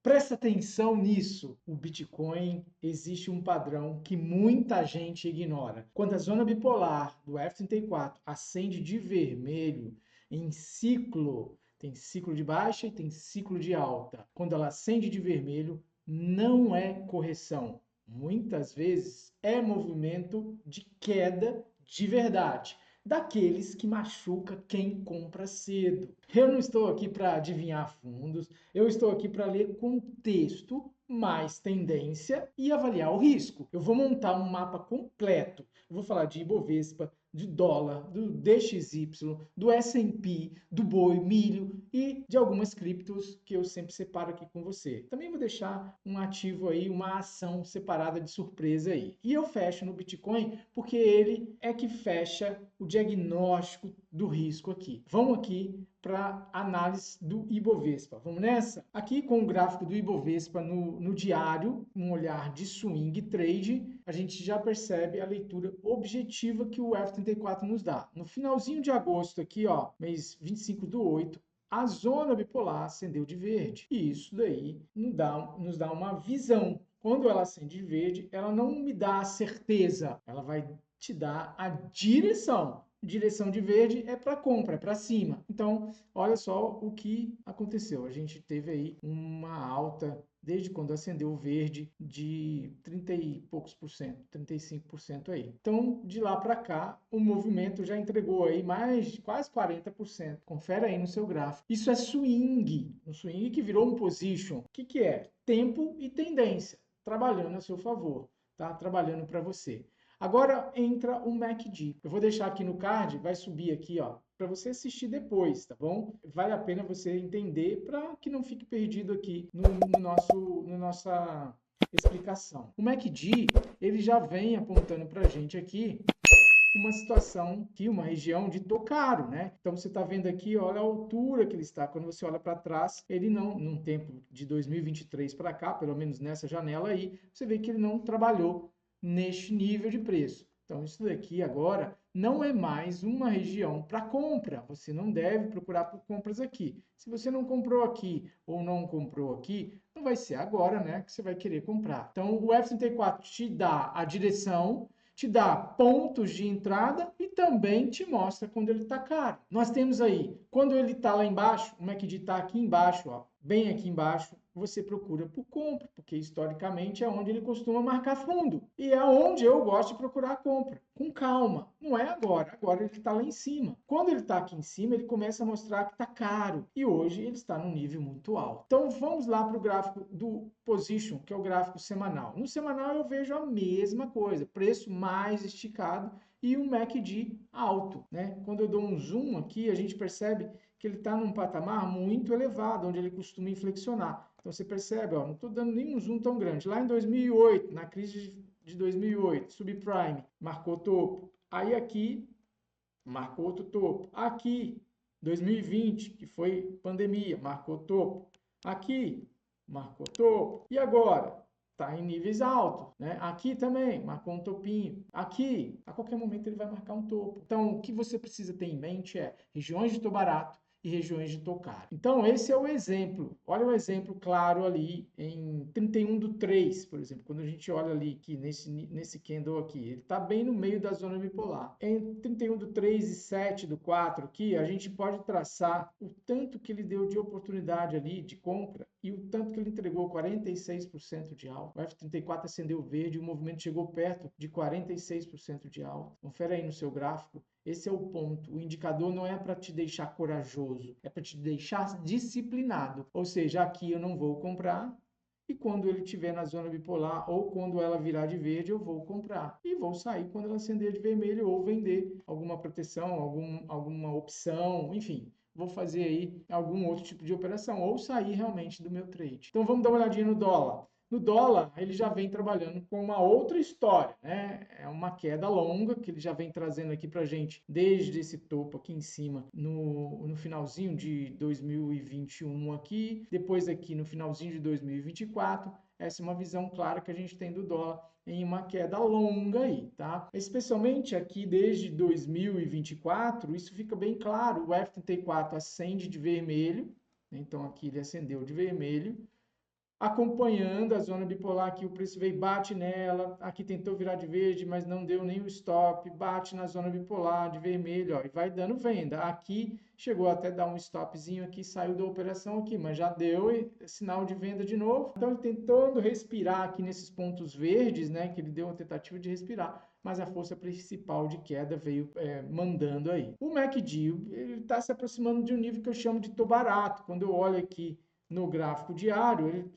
Presta atenção nisso. O Bitcoin existe um padrão que muita gente ignora. Quando a zona bipolar do F34 acende de vermelho em ciclo, tem ciclo de baixa e tem ciclo de alta. Quando ela acende de vermelho, não é correção. Muitas vezes é movimento de queda de verdade, daqueles que machuca quem compra cedo. Eu não estou aqui para adivinhar fundos, eu estou aqui para ler contexto, mais tendência e avaliar o risco. Eu vou montar um mapa completo. Eu vou falar de Ibovespa, de dólar, do DXY, do S&P, do boi, milho e de algumas criptos que eu sempre separo aqui com você. Também vou deixar um ativo aí, uma ação separada de surpresa aí. E eu fecho no Bitcoin porque ele é que fecha o diagnóstico do risco aqui. Vamos aqui para análise do Ibovespa. Vamos nessa? Aqui com o gráfico do Ibovespa no diário, um olhar de swing trade, a gente já percebe a leitura objetiva que o F34 nos dá. No finalzinho de agosto aqui, ó, mês 25/8, a zona bipolar acendeu de verde. E isso daí nos dá uma visão. Quando ela acende de verde, ela não me dá a certeza, ela vai te dar a direção. Direção de verde é para compra, é para cima. Então, olha só o que aconteceu. A gente teve aí uma alta desde quando acendeu o verde de 30 e poucos por cento, 35% aí. Então, de lá para cá, o movimento já entregou aí mais quase 40%. Confere aí no seu gráfico. Isso é swing, um swing que virou um position. O que é? Tempo e tendência, trabalhando a seu favor, tá? Trabalhando para você. Agora entra o MACD. Eu vou deixar aqui no card, vai subir aqui, ó, para você assistir depois, tá bom? Vale a pena você entender para que não fique perdido aqui no nossa explicação. O MACD, ele já vem apontando para a gente aqui uma situação aqui, uma região de tocaro, né? Então você está vendo aqui, olha a altura que ele está. Quando você olha para trás, ele não, num tempo de 2023 para cá, pelo menos nessa janela aí, você vê que ele não trabalhou neste nível de preço. Então isso daqui agora não é mais uma região para compra. Você não deve procurar por compras aqui. Se você não comprou aqui ou não comprou aqui, não vai ser agora, né, que você vai querer comprar. Então o F34 te dá a direção, te dá pontos de entrada e também te mostra quando ele está caro. Nós temos aí, quando ele está lá embaixo, o MACD está aqui embaixo, ó, bem aqui embaixo, você procura por compra, porque historicamente é onde ele costuma marcar fundo. E é onde eu gosto de procurar a compra, com calma. Não é agora, agora ele está lá em cima. Quando ele está aqui em cima, ele começa a mostrar que está caro. E hoje ele está num nível muito alto. Então vamos lá para o gráfico do Position, que é o gráfico semanal. No semanal eu vejo a mesma coisa, preço mais esticado e um MACD alto, né? Quando eu dou um zoom aqui, a gente percebe que ele está num patamar muito elevado, onde ele costuma inflexionar. Então você percebe, ó, não estou dando nenhum zoom tão grande. Lá em 2008, na crise de 2008, subprime, marcou topo. Aí aqui, marcou outro topo. Aqui, 2020, que foi pandemia, marcou topo. Aqui, marcou topo. E agora? Está em níveis altos, né? Aqui também, marcou um topinho. Aqui, a qualquer momento ele vai marcar um topo. Então, o que você precisa ter em mente é regiões de tô barato e regiões de tô caro. Então, esse é o exemplo. Olha o exemplo claro ali em 31/3, por exemplo. Quando a gente olha ali aqui nesse candle aqui, ele está bem no meio da zona bipolar. Em 31/3 e 7/4 aqui, a gente pode traçar o tanto que ele deu de oportunidade ali de compra e o tanto que ele entregou, 46% de alta. O F34 acendeu verde e o movimento chegou perto de 46% de alta. Confere aí no seu gráfico. Esse é o ponto. O indicador não é para te deixar corajoso, é para te deixar disciplinado. Ou seja, aqui eu não vou comprar, e quando ele estiver na zona bipolar ou quando ela virar de verde, eu vou comprar. E vou sair quando ela acender de vermelho ou vender alguma proteção, alguma opção, enfim. Vou fazer aí algum outro tipo de operação ou sair realmente do meu trade. Então vamos dar uma olhadinha no dólar. No dólar, ele já vem trabalhando com uma outra história, né? É uma queda longa que ele já vem trazendo aqui para a gente desde esse topo aqui em cima no finalzinho de 2021 aqui, depois aqui no finalzinho de 2024. Essa é uma visão clara que a gente tem do dólar em uma queda longa aí, tá? Especialmente aqui desde 2024, isso fica bem claro. O F34 acende de vermelho, então aqui ele acendeu de vermelho. acompanhando a zona bipolar aqui, o preço veio, bate nela, aqui tentou virar de verde, mas não deu nem o stop, bate na zona bipolar de vermelho, ó, e vai dando venda. Aqui chegou até dar um stopzinho aqui, saiu da operação aqui, mas já deu sinal de venda de novo. Então ele tentando respirar aqui nesses pontos verdes, né, que ele deu uma tentativa de respirar, mas a força principal de queda veio mandando aí. O MACD, ele está se aproximando de um nível que eu chamo de tô barato. Quando eu olho aqui no gráfico diário, ele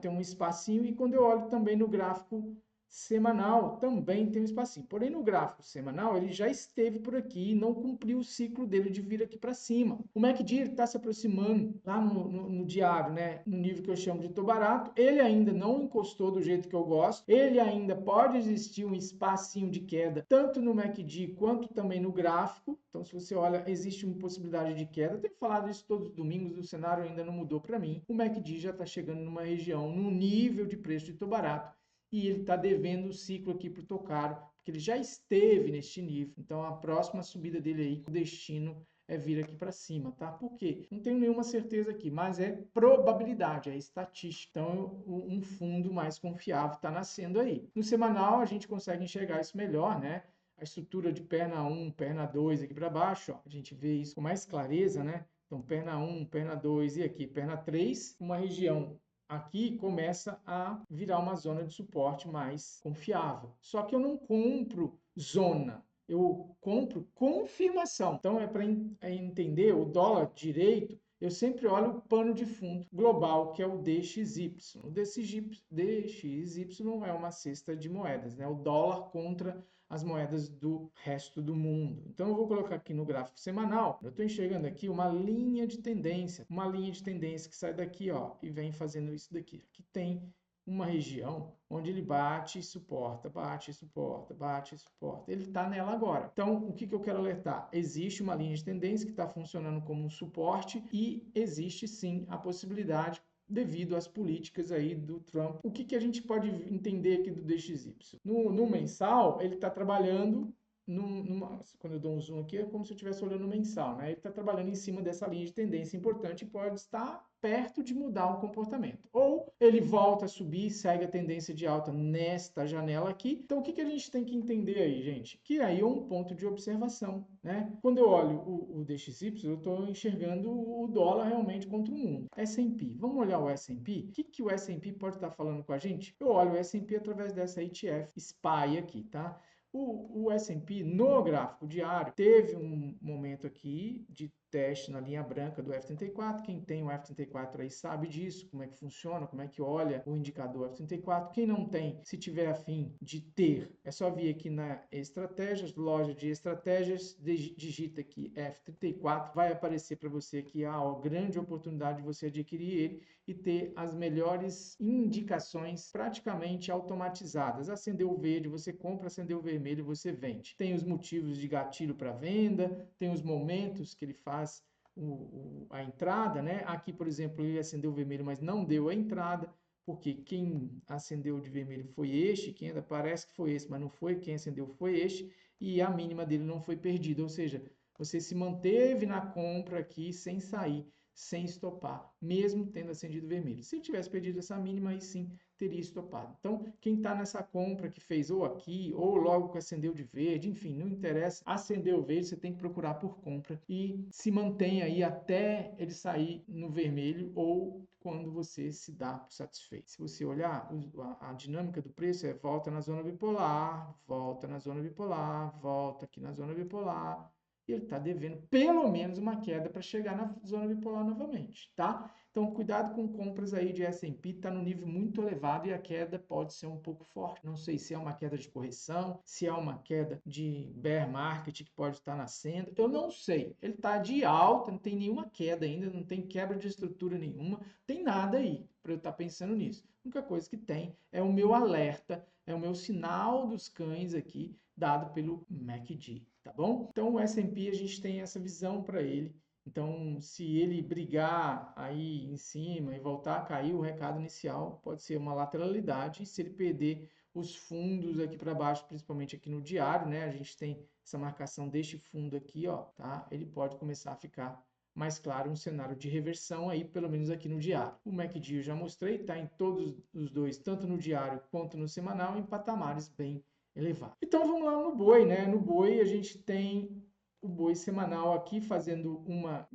tem um espacinho, e quando eu olho também no gráfico semanal, também tem um espacinho. Porém, no gráfico semanal, ele já esteve por aqui e não cumpriu o ciclo dele de vir aqui para cima. O MACD está se aproximando lá no diário, né, no nível que eu chamo de tô barato. Ele ainda não encostou do jeito que eu gosto. Ele ainda pode existir um espacinho de queda, tanto no MACD quanto também no gráfico. Então, se você olha, existe uma possibilidade de queda. Eu tenho falado isso todos os domingos, o cenário ainda não mudou para mim. O MACD já está chegando numa região, num nível de preço de tô barato, e ele está devendo o ciclo aqui para o tô caro, porque ele já esteve neste nível. Então, a próxima subida dele aí, o destino é vir aqui para cima, tá? Por quê? Não tenho nenhuma certeza aqui, mas é probabilidade, é estatística. Então, um fundo mais confiável está nascendo aí. No semanal, a gente consegue enxergar isso melhor, né? A estrutura de perna 1, perna 2 aqui para baixo, ó, a gente vê isso com mais clareza, né? Então, perna 1, perna 2 e aqui perna 3, uma região aqui começa a virar uma zona de suporte mais confiável. Só que eu não compro zona, eu compro confirmação. Então, para entender o dólar direito, eu sempre olho o pano de fundo global, que é o DXY. O DXY é uma cesta de moedas, né? O dólar contra as moedas do resto do mundo. Então eu vou colocar aqui no gráfico semanal, eu estou enxergando aqui uma linha de tendência que sai daqui, ó, e vem fazendo isso daqui. Aqui tem uma região onde ele bate e suporta, bate e suporta, bate e suporta. Ele está nela agora. Então, o que eu quero alertar? Existe uma linha de tendência que está funcionando como um suporte e existe sim a possibilidade, devido às políticas aí do Trump. O que a gente pode entender aqui do DXY? No mensal, ele está trabalhando quando eu dou um zoom aqui, é como se eu estivesse olhando no mensal, né? Ele está trabalhando em cima dessa linha de tendência importante e pode estar perto de mudar o comportamento. Ou ele volta a subir e segue a tendência de alta nesta janela aqui. Então, o que a gente tem que entender aí, gente? Que aí é um ponto de observação, né? Quando eu olho o DXY, eu estou enxergando o dólar realmente contra o mundo. S&P. Vamos olhar o S&P? O que o S&P pode estar falando com a gente? Eu olho o S&P através dessa ETF SPY aqui, tá? O S&P no gráfico diário teve um momento aqui de teste na linha branca do F34. Quem tem o F34 aí sabe disso, como é que funciona, como é que olha o indicador F34. Quem não tem, se tiver afim de ter, é só vir aqui na estratégias, loja de estratégias, digita aqui F34, vai aparecer para você aqui a grande oportunidade de você adquirir ele e ter as melhores indicações praticamente automatizadas. Acendeu o verde, você compra, acendeu o vermelho, você vende. Tem os motivos de gatilho para venda, tem os momentos que ele faz a entrada, né? Aqui, por exemplo, ele acendeu o vermelho, mas não deu a entrada, porque quem acendeu de vermelho foi este, quem ainda parece que foi esse, mas não foi, quem acendeu foi este, e a mínima dele não foi perdida, ou seja, você se manteve na compra aqui sem sair, sem estopar, mesmo tendo acendido vermelho. Se ele tivesse perdido essa mínima, aí sim teria estopado. Então, quem está nessa compra que fez ou aqui, ou logo que acendeu de verde, enfim, não interessa, acendeu verde, você tem que procurar por compra e se mantém aí até ele sair no vermelho ou quando você se dá por satisfeito. Se você olhar, a dinâmica do preço é volta na zona bipolar, volta na zona bipolar, volta aqui na zona bipolar, e ele está devendo pelo menos uma queda para chegar na zona bipolar novamente, tá? Então, cuidado com compras aí de S&P, está no nível muito elevado e a queda pode ser um pouco forte. Não sei se é uma queda de correção, se é uma queda de bear market que pode estar nascendo, eu não sei. Ele está de alta, não tem nenhuma queda ainda, não tem quebra de estrutura nenhuma, tem nada aí para eu estar pensando nisso. A única coisa que tem é o meu alerta, é o meu sinal dos cães aqui, dado pelo MACD, tá bom? Então, o S&P a gente tem essa visão para ele. Então, se ele brigar aí em cima e voltar a cair, o recado inicial pode ser uma lateralidade. E se ele perder os fundos aqui para baixo, principalmente aqui no diário, né? A gente tem essa marcação deste fundo aqui, ó, tá? Ele pode começar a ficar mas claro, um cenário de reversão aí, pelo menos aqui no diário. O MACD eu já mostrei, está em todos os dois, tanto no diário quanto no semanal, em patamares bem elevados. Então vamos lá no boi, né? No boi a gente tem o boi semanal aqui fazendo uma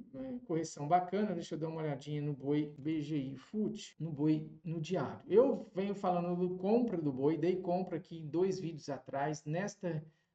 correção bacana. Deixa eu dar uma olhadinha no boi BGI Food, no boi no diário. Eu venho falando do compra do boi, dei compra aqui 2 vídeos atrás,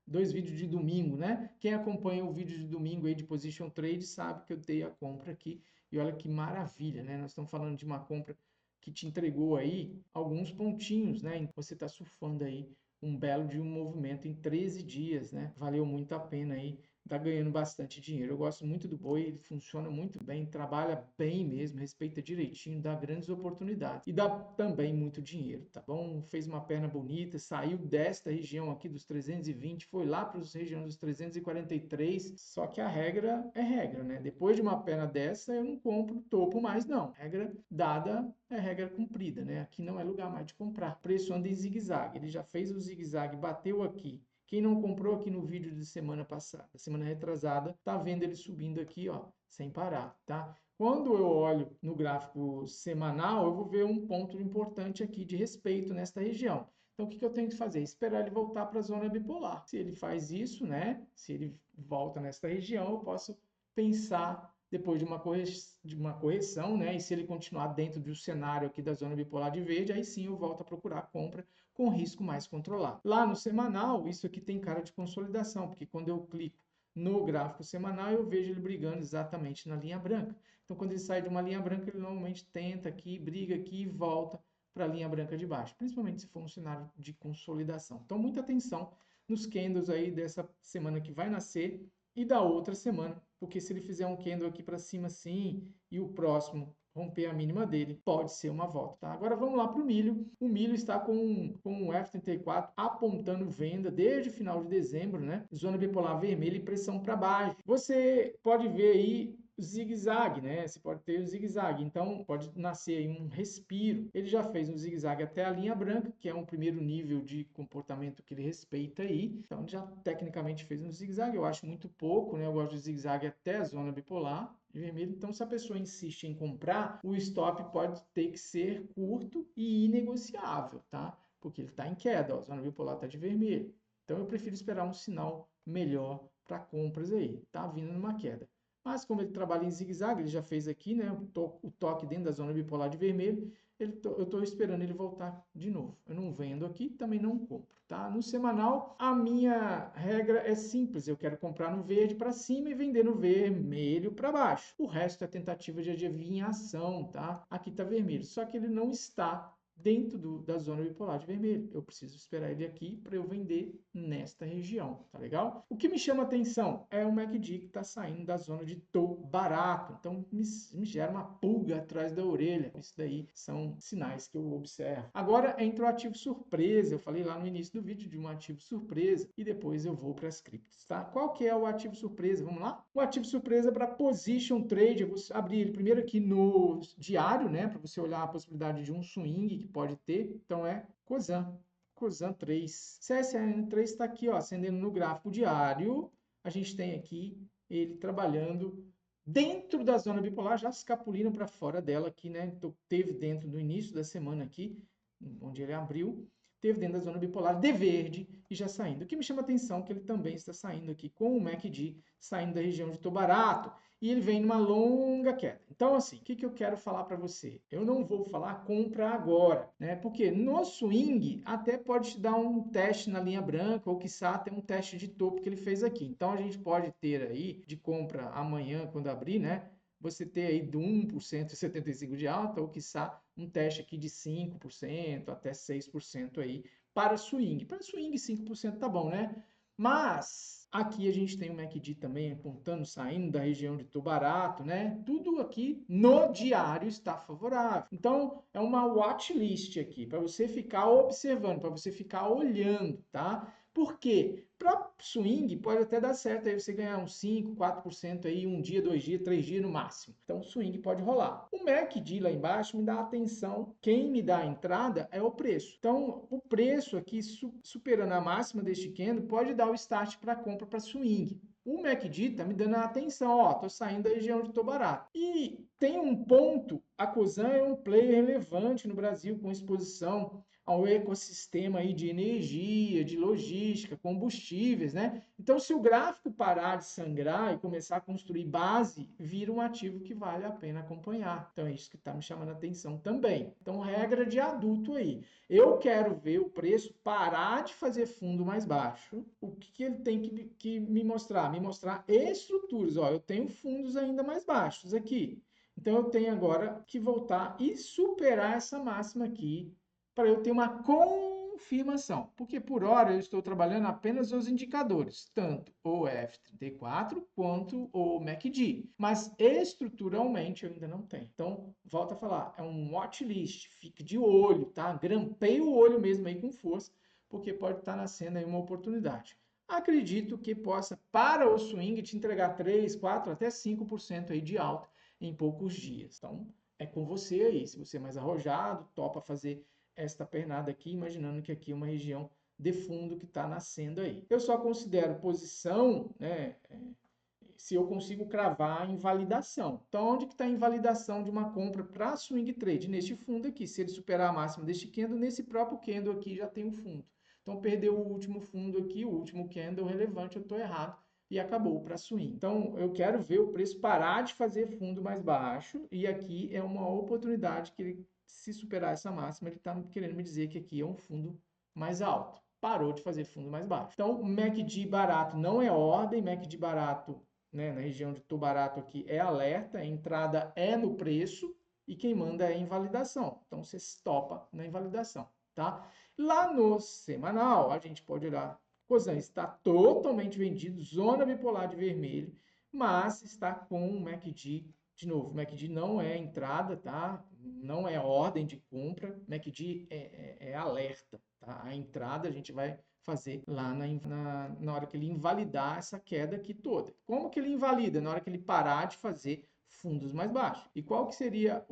dois vídeos de domingo, né? Quem acompanha o vídeo de domingo aí de Position Trade sabe que eu dei a compra aqui. E olha que maravilha, né? Nós estamos falando de uma compra que te entregou aí alguns pontinhos, né? Você está surfando aí um belo de um movimento em 13 dias, né? Valeu muito a pena aí, tá ganhando bastante dinheiro. Eu gosto muito do boi, ele funciona muito bem, trabalha bem mesmo, respeita direitinho, dá grandes oportunidades e dá também muito dinheiro, tá bom? Fez uma perna bonita, saiu desta região aqui dos 320, foi lá para as regiões dos 343, só que a regra é regra, né? Depois de uma perna dessa, eu não compro topo mais não. Regra dada é regra cumprida, né? Aqui não é lugar mais de comprar. O preço anda em zigue-zague, ele já fez o zigue-zague, bateu aqui. Quem não comprou aqui no vídeo de semana passada, semana retrasada, tá vendo ele subindo aqui, ó, sem parar, tá? Quando eu olho no gráfico semanal, eu vou ver um ponto importante aqui de respeito nesta região. Então, o que eu tenho que fazer? Esperar ele voltar para a zona bipolar. Se ele faz isso, né? Se ele volta nesta região, eu posso pensar depois de uma correção, né? E se ele continuar dentro do cenário aqui da zona bipolar de verde, aí sim eu volto a procurar a compra com risco mais controlado. Lá no semanal, isso aqui tem cara de consolidação, porque quando eu clico no gráfico semanal, eu vejo ele brigando exatamente na linha branca. Então, quando ele sai de uma linha branca, ele normalmente tenta aqui, briga aqui e volta para a linha branca de baixo, principalmente se for um cenário de consolidação. Então, muita atenção nos candles aí dessa semana que vai nascer e da outra semana, porque se ele fizer um candle aqui para cima assim e o próximo romper a mínima dele, pode ser uma volta, tá? Agora vamos lá para o milho. O milho está com o F34 apontando venda desde o final de dezembro, né? Zona bipolar vermelha e pressão para baixo. Você pode ver aí zigue-zague, né? Você pode ter o zigue-zague, então pode nascer aí um respiro. Ele já fez um zigue-zague até a linha branca, que é um primeiro nível de comportamento que ele respeita aí. Então ele já tecnicamente fez um zigue-zague, eu acho muito pouco, né? Eu gosto de zigue-zague até a zona bipolar de vermelho. Então, se a pessoa insiste em comprar, o stop pode ter que ser curto e inegociável, tá? Porque ele está em queda, ó, a zona bipolar está de vermelho. Então, eu prefiro esperar um sinal melhor para compras aí. Tá vindo numa queda. Mas como ele trabalha em zigue-zague, ele já fez aqui, né, o toque dentro da zona bipolar de vermelho, eu estou esperando ele voltar de novo. Eu não vendo aqui, também não compro, tá? No semanal, a minha regra é simples. Eu quero comprar no verde para cima e vender no vermelho para baixo. O resto é tentativa de adivinhação, tá? Aqui está vermelho, só que ele não está dentro da zona bipolar de vermelho. Eu preciso esperar ele aqui para eu vender nesta região, tá legal? O que me chama atenção é o MACD que está saindo da zona de tô barato. Então me gera uma pulga atrás da orelha. Isso daí são sinais que eu observo. Agora entra o ativo surpresa. Eu falei lá no início do vídeo de um ativo surpresa e depois eu vou para as criptos, tá? Qual que é o ativo surpresa? Vamos lá? O ativo surpresa para position trade, eu vou abrir ele primeiro aqui no diário, né, para você olhar a possibilidade de um swing que pode ter. Então é COSAN 3. CSN 3 está aqui, ó, acendendo no gráfico diário. A gente tem aqui ele trabalhando dentro da zona bipolar, já escapulindo para fora dela aqui, né? Então, teve dentro do início da semana aqui, onde ele abriu, teve dentro da zona bipolar de verde e já saindo. O que me chama a atenção é que ele também está saindo aqui com o MACD saindo da região de tô barato e ele vem numa longa queda. Então, assim, o que eu quero falar para você? Eu não vou falar compra agora, né? Porque no swing até pode te dar um teste na linha branca ou quiçá até um teste de topo que ele fez aqui. Então, a gente pode ter aí de compra amanhã quando abrir, né? Você ter aí de 1% e 75 de alta, ou quiçá um teste aqui de 5% até 6% aí para swing. Para swing, 5% tá bom, né? Mas aqui a gente tem o MACD também apontando, saindo da região de tô barato, né? Tudo aqui no diário está favorável. Então, é uma watch list aqui, para você ficar observando, para você ficar olhando, tá? Por quê? Para swing pode até dar certo aí você ganhar uns 5, 4% aí um dia, 2 dias, 3 dias no máximo. Então swing pode rolar. O MACD lá embaixo me dá atenção. Quem me dá a entrada é o preço. Então o preço aqui superando a máxima deste candle pode dar o start para compra para swing. O MACD está me dando a atenção, ó, estou saindo da região de tô barato. E tem um ponto, a Cosan é um player relevante no Brasil com exposição ao ecossistema aí de energia, de logística, combustíveis, né? Então, se o gráfico parar de sangrar e começar a construir base, vira um ativo que vale a pena acompanhar. Então, é isso que está me chamando a atenção também. Então, regra de adulto aí. Eu quero ver o preço parar de fazer fundo mais baixo. O que ele tem que me mostrar? Me mostrar estruturas. Ó, eu tenho fundos ainda mais baixos aqui. Então, eu tenho agora que voltar e superar essa máxima aqui para eu ter uma confirmação. Porque por hora eu estou trabalhando apenas os indicadores, tanto o F34 quanto o MACD. Mas estruturalmente eu ainda não tenho. Então, volta a falar, é um watch list, fique de olho, tá? Grampeie o olho mesmo aí com força, porque pode estar nascendo aí uma oportunidade. Acredito que possa, para o swing, te entregar 3, 4, até 5% aí de alta em poucos dias. Então, é com você aí. Se você é mais arrojado, topa fazer esta pernada aqui, imaginando que aqui é uma região de fundo que está nascendo aí. Eu só considero posição, né, se eu consigo cravar a invalidação. Então, onde que está a invalidação de uma compra para swing trade? Neste fundo aqui. Se ele superar a máxima deste candle, nesse próprio candle aqui já tem um fundo. Então, perdeu o último fundo aqui, o último candle relevante, eu estou errado e acabou para swing. Então, eu quero ver o preço parar de fazer fundo mais baixo e aqui é uma oportunidade que ele, se superar essa máxima, ele está querendo me dizer que aqui é um fundo mais alto. Parou de fazer fundo mais baixo. Então, MACD barato não é ordem, MACD barato, né, na região de tô barato aqui é alerta, a entrada é no preço e quem manda é a invalidação. Então, você stopa na invalidação, tá? Lá no semanal, a gente pode olhar, Cosan está totalmente vendido, zona bipolar de vermelho, mas está com o MACD, de novo, MACD não é entrada, tá? Não é ordem de compra, MACD é alerta, tá? A entrada a gente vai fazer lá na hora que ele invalidar essa queda aqui toda. Como que ele invalida? Na hora que ele parar de fazer fundos mais baixos. E qual que seria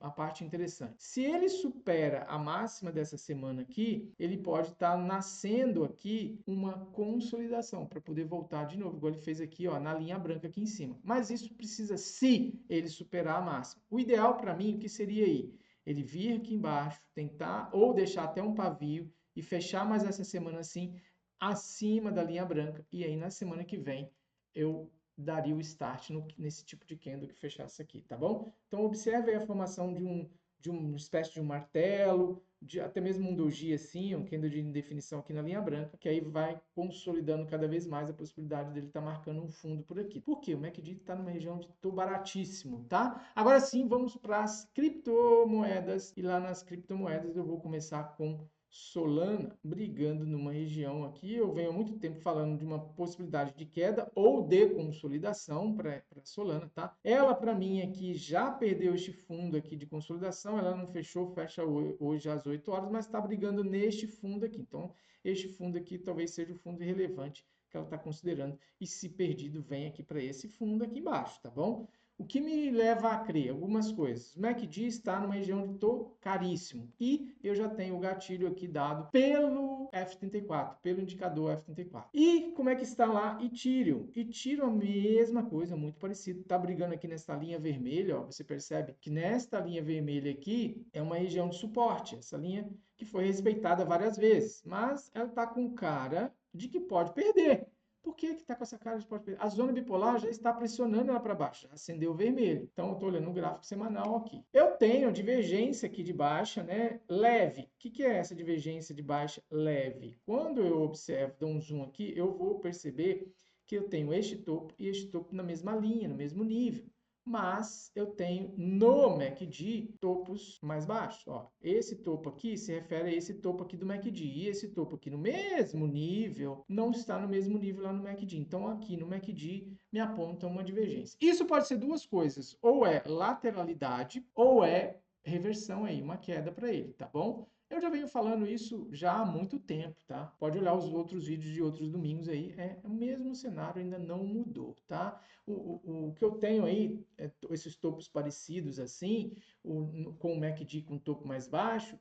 a parte interessante? Se ele supera a máxima dessa semana aqui, ele pode estar nascendo aqui uma consolidação para poder voltar de novo, igual ele fez aqui, ó, na linha branca aqui em cima. Mas isso precisa se ele superar a máxima. O ideal para mim, o que seria aí? Ele vir aqui embaixo, tentar ou deixar até um pavio e fechar mais essa semana assim, acima da linha branca. E aí na semana que vem eu daria o start nesse tipo de candle que fechasse aqui, tá bom? Então observe aí a formação de uma espécie de um martelo, até mesmo um doji assim, um candle de indefinição aqui na linha branca, que aí vai consolidando cada vez mais a possibilidade dele estar marcando um fundo por aqui. Por quê? O MACD está numa região de tô baratíssimo, tá? Agora sim, vamos para as criptomoedas. E lá nas criptomoedas eu vou começar com Solana brigando numa região aqui. Eu venho há muito tempo falando de uma possibilidade de queda ou de consolidação para Solana, tá? Ela, para mim, aqui já perdeu este fundo aqui de consolidação. Ela não fechou, fecha hoje às 8 horas, mas está brigando neste fundo aqui. Então, este fundo aqui talvez seja o fundo irrelevante que ela está considerando. E se perdido, vem aqui para esse fundo aqui embaixo, tá bom? O que me leva a crer algumas coisas. O MACD está numa região de tô caríssimo. E eu já tenho o gatilho aqui dado pelo F34, pelo indicador F34. E como é que está lá Ethereum? Ethereum a mesma coisa, muito parecido. Está brigando aqui nessa linha vermelha, ó. Você percebe que nesta linha vermelha aqui é uma região de suporte. Essa linha que foi respeitada várias vezes. Mas ela está com cara de que pode perder. Por que está com essa cara de pode perder? A zona bipolar já está pressionando ela para baixo, já acendeu o vermelho. Então, eu estou olhando o gráfico semanal aqui. Eu tenho divergência aqui de baixa, né? Leve. O que é essa divergência de baixa leve? Quando eu observo, dou um zoom aqui, eu vou perceber que eu tenho este topo e este topo na mesma linha, no mesmo nível. Mas eu tenho no MACD topos mais baixos. Ó, esse topo aqui se refere a esse topo aqui do MACD. E esse topo aqui no mesmo nível não está no mesmo nível lá no MACD. Então aqui no MACD me aponta uma divergência. Isso pode ser duas coisas. Ou é lateralidade ou é reversão aí, uma queda para ele, tá bom? Eu já venho falando isso já há muito tempo, tá? Pode olhar os outros vídeos de outros domingos aí, é o mesmo cenário, ainda não mudou, tá? O que eu tenho aí, esses topos parecidos assim, com o MACD com topo mais baixo,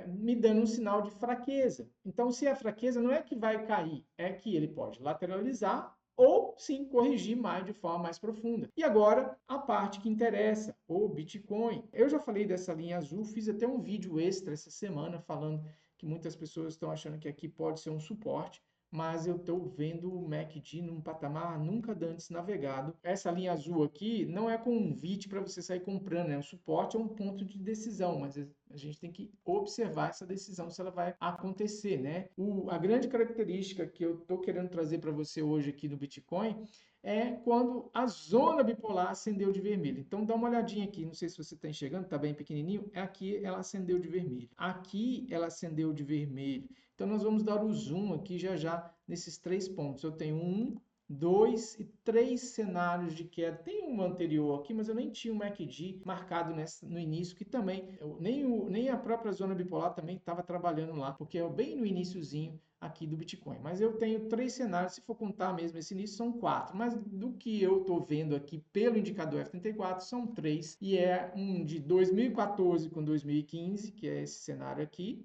me dando um sinal de fraqueza. Então, se é fraqueza, não é que vai cair, é que ele pode lateralizar ou sim corrigir mais de forma mais profunda. E agora a parte que interessa, o Bitcoin. Eu já falei dessa linha azul, fiz até um vídeo extra essa semana falando que muitas pessoas estão achando que aqui pode ser um suporte, mas eu estou vendo o MACD num patamar nunca antes navegado. Essa linha azul aqui não é convite para você sair comprando, né? O suporte é um ponto de decisão, mas a gente tem que observar essa decisão se ela vai acontecer, né? A grande característica que eu estou querendo trazer para você hoje aqui no Bitcoin é quando a zona bipolar acendeu de vermelho. Então dá uma olhadinha aqui, não sei se você está enxergando, está bem pequenininho. Aqui ela acendeu de vermelho. Aqui ela acendeu de vermelho. Então nós vamos dar o zoom aqui já nesses 3 pontos. Eu tenho 1, 2 e 3 cenários de queda. Tem um anterior aqui, mas eu nem tinha o MACD marcado no início, que também, nem a própria zona bipolar também estava trabalhando lá, porque é bem no iniciozinho aqui do Bitcoin. Mas eu tenho 3 cenários, se for contar mesmo esse início, são 4. Mas do que eu estou vendo aqui pelo indicador F34, são 3. E é um de 2014 com 2015, que é esse cenário aqui.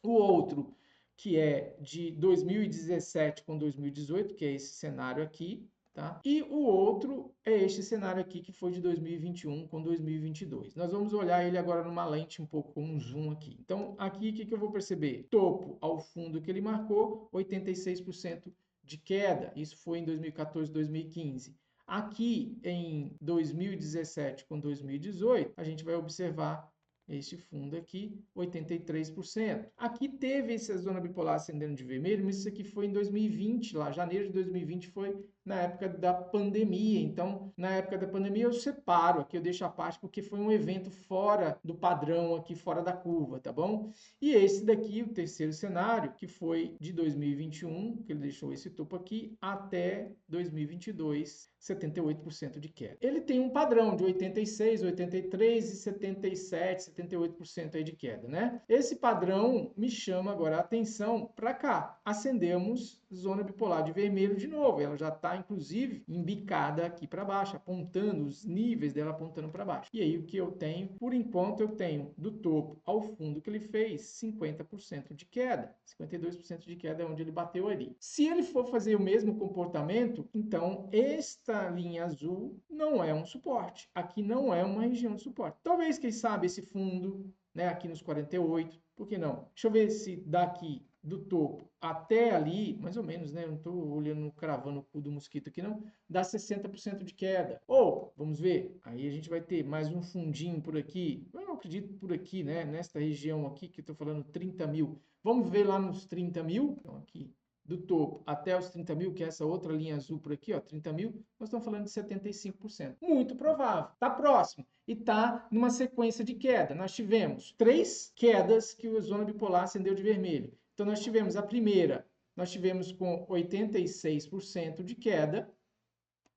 O outro, que é de 2017 com 2018, que é esse cenário aqui, tá? E o outro é este cenário aqui, que foi de 2021 com 2022. Nós vamos olhar ele agora numa lente um pouco com um zoom aqui. Então, aqui, o que eu vou perceber? Topo ao fundo que ele marcou, 86% de queda. Isso foi em 2014, 2015. Aqui, em 2017 com 2018, a gente vai observar este fundo aqui, 83%. Aqui teve essa zona bipolar acendendo de vermelho, mas isso aqui foi em 2020, lá, janeiro de 2020 foi na época da pandemia. Então, na época da pandemia eu separo aqui, eu deixo a parte porque foi um evento fora do padrão aqui, fora da curva, tá bom? E esse daqui, o terceiro cenário, que foi de 2021, que ele deixou esse topo aqui, até 2022, 78% de queda. Ele tem um padrão de 86, 83 e 77, 78% aí de queda, né? Esse padrão me chama agora a atenção para cá. Acendemos zona bipolar de vermelho de novo. Ela já está, inclusive, embicada aqui para baixo, apontando os níveis dela apontando para baixo. E aí o que eu tenho? Por enquanto eu tenho do topo ao fundo que ele fez 50% de queda. 52% de queda é onde ele bateu ali. Se ele for fazer o mesmo comportamento, então esta linha azul não é um suporte. Aqui não é uma região de suporte. Talvez, quem sabe, esse fundo, né, aqui nos 48, por que não? Deixa eu ver se daqui do topo até ali, mais ou menos, né? Eu não estou olhando, cravando o cu do mosquito aqui, não. Dá 60% de queda. Ou, vamos ver, aí a gente vai ter mais um fundinho por aqui. Eu acredito por aqui, né? Nesta região aqui, que eu estou falando 30 mil. Vamos ver lá nos 30 mil. Então, aqui do topo até os 30 mil, que é essa outra linha azul por aqui, ó, 30 mil, nós estamos falando de 75%. Muito provável. Está próximo. E está numa sequência de queda. Nós tivemos 3 quedas que a zona bipolar acendeu de vermelho. Então, nós tivemos a primeira, nós tivemos com 86% de queda.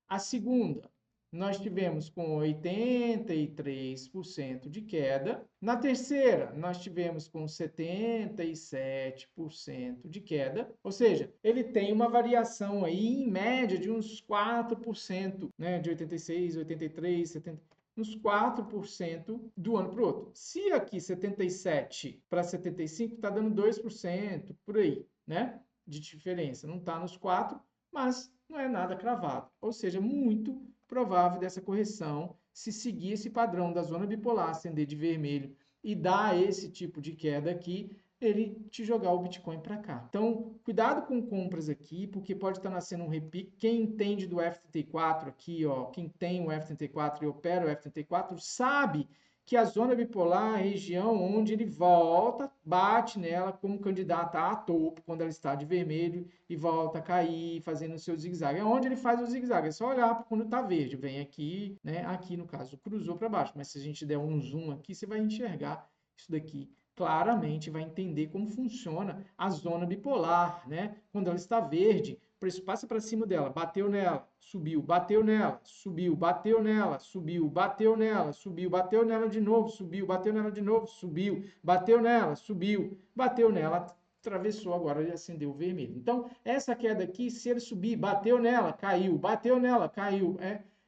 A segunda, nós tivemos com 83% de queda. Na terceira, nós tivemos com 77% de queda. Ou seja, ele tem uma variação aí, em média, de uns 4%, né? De 86, 83, 70... uns 4% do ano para o outro. Se aqui 77 para 75 está dando 2% por aí, né? De diferença. Não está nos 4, mas não é nada cravado. Ou seja, muito provável dessa correção, se seguir esse padrão da zona bipolar, acender de vermelho e dar esse tipo de queda aqui, ele te jogar o Bitcoin para cá. Então, cuidado com compras aqui, porque pode estar nascendo um repique. Quem entende do F34 aqui, ó, quem tem o F34 e opera o F34, sabe que a zona bipolar é a região onde ele volta, bate nela como candidata a topo, quando ela está de vermelho, e volta a cair, fazendo o seu zigue-zague. É onde ele faz o zigue-zague, é só olhar quando está verde. Vem aqui, né? Aqui, no caso, cruzou para baixo. Mas se a gente der um zoom aqui, você vai enxergar isso daqui claramente, vai entender como funciona a zona bipolar, né? Quando ela está verde, o preço passa para cima dela, bateu nela, subiu, bateu nela, subiu, bateu nela, subiu, bateu nela, subiu, bateu nela de novo, subiu, bateu nela de novo, subiu, bateu nela, subiu, bateu nela, atravessou agora e acendeu o vermelho. Então, essa queda aqui, se ele subir, bateu nela, caiu,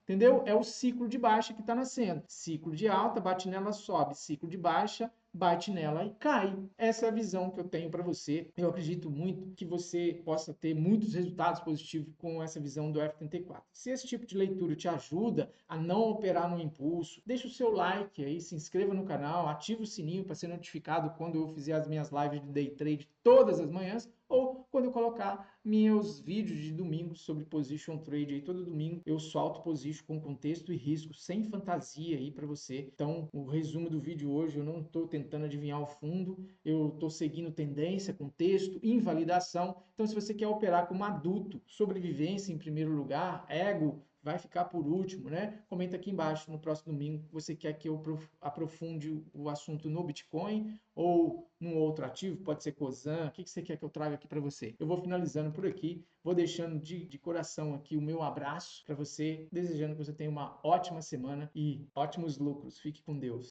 entendeu? É o ciclo de baixa que está nascendo. Ciclo de alta, bate nela, sobe. Ciclo de baixa, bate nela e cai. Essa é a visão que eu tenho para você. Eu acredito muito que você possa ter muitos resultados positivos com essa visão do F34. Se esse tipo de leitura te ajuda a não operar no impulso, deixa o seu like aí, se inscreva no canal, ative o sininho para ser notificado quando eu fizer as minhas lives de day trade todas as manhãs, ou quando eu colocar meus vídeos de domingo sobre position trade aí, todo domingo eu solto position com contexto e risco, sem fantasia aí para você. Então, o resumo do vídeo hoje, eu não estou tentando adivinhar o fundo, eu estou seguindo tendência, contexto, invalidação. Então, se você quer operar como adulto, sobrevivência em primeiro lugar, ego vai ficar por último, né? Comenta aqui embaixo no próximo domingo. Você quer que eu aprofunde o assunto no Bitcoin ou num outro ativo? Pode ser Cosan. O que você quer que eu traga aqui para você? Eu vou finalizando por aqui. Vou deixando de coração aqui o meu abraço para você, desejando que você tenha uma ótima semana e ótimos lucros. Fique com Deus.